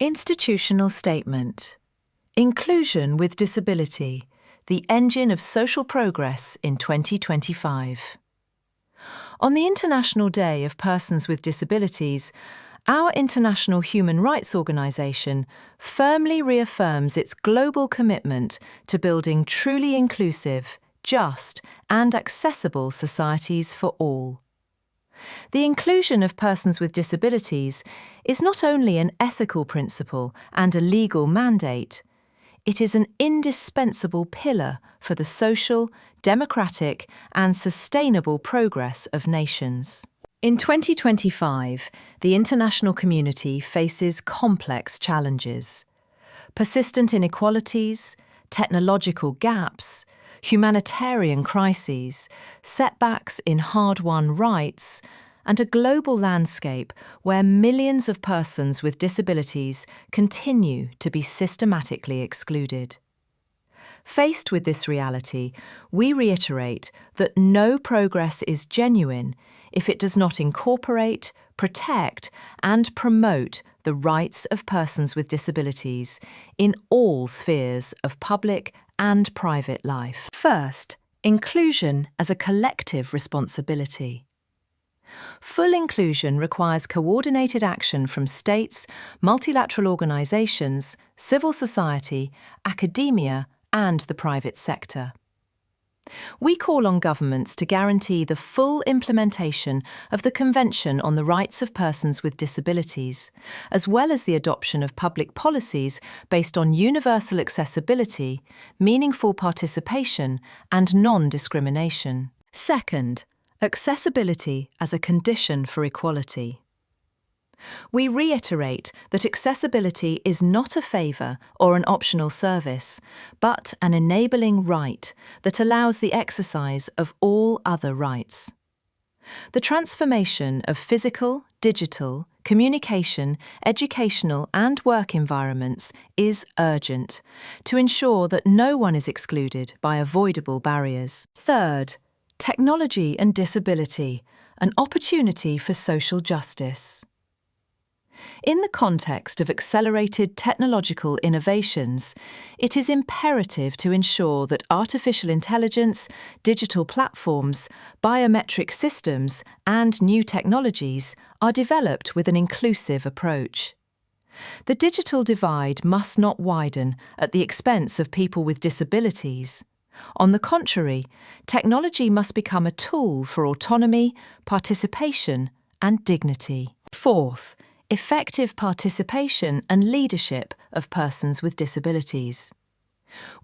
Institutional Statement. Inclusion with Disability, the engine of social progress in 2025. On the International Day of Persons with Disabilities, our international human rights organisation firmly reaffirms its global commitment to building truly inclusive, just and accessible societies for all. The inclusion of persons with disabilities is not only an ethical principle and a legal mandate, it is an indispensable pillar for the social, democratic and sustainable progress of nations. In 2025, the international community faces complex challenges. Persistent inequalities, technological gaps, humanitarian crises, setbacks in hard-won rights, and a global landscape where millions of persons with disabilities continue to be systematically excluded. Faced with this reality, we reiterate that no progress is genuine if it does not incorporate, protect, and promote the rights of persons with disabilities in all spheres of public and private life. First, inclusion as a collective responsibility. Full inclusion requires coordinated action from states, multilateral organisations, civil society, academia, and the private sector. We call on governments to guarantee the full implementation of the Convention on the Rights of Persons with Disabilities, as well as the adoption of public policies based on universal accessibility, meaningful participation, and non-discrimination. Second, accessibility as a condition for equality. We reiterate that accessibility is not a favour or an optional service, but an enabling right that allows the exercise of all other rights. The transformation of physical, digital, communication, educational and work environments is urgent to ensure that no one is excluded by avoidable barriers. Third, technology and disability, an opportunity for social justice. In the context of accelerated technological innovations, it is imperative to ensure that artificial intelligence, digital platforms, biometric systems, and new technologies are developed with an inclusive approach. The digital divide must not widen at the expense of people with disabilities. On the contrary, technology must become a tool for autonomy, participation, and dignity. Fourth, effective participation and leadership of persons with disabilities.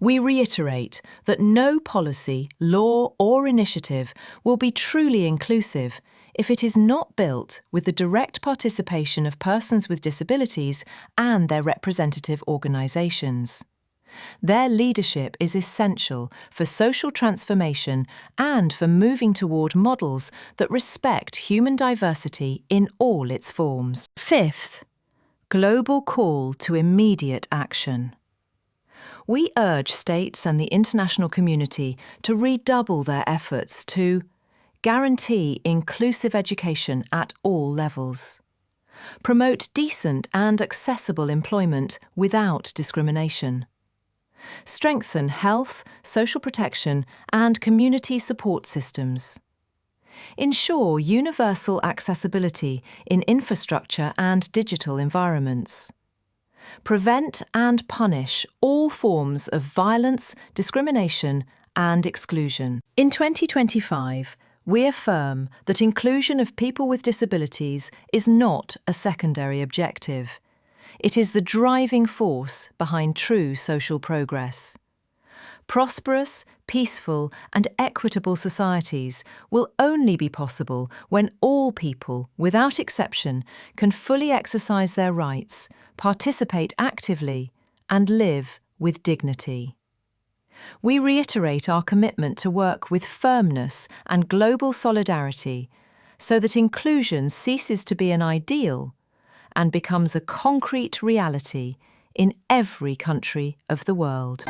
We reiterate that no policy, law, or initiative will be truly inclusive if it is not built with the direct participation of persons with disabilities and their representative organisations. Their leadership is essential for social transformation and for moving toward models that respect human diversity in all its forms. Fifth, global call to immediate action. We urge states and the international community to redouble their efforts to guarantee inclusive education at all levels, promote decent and accessible employment without discrimination, strengthen health, social protection and community support systems. Ensure universal accessibility in infrastructure and digital environments. Prevent and punish all forms of violence, discrimination and exclusion. In 2025, we affirm that inclusion of people with disabilities is not a secondary objective. It is the driving force behind true social progress. Prosperous, peaceful, and equitable societies will only be possible when all people, without exception, can fully exercise their rights, participate actively, and live with dignity. We reiterate our commitment to work with firmness and global solidarity so that inclusion ceases to be an ideal and becomes a concrete reality in every country of the world.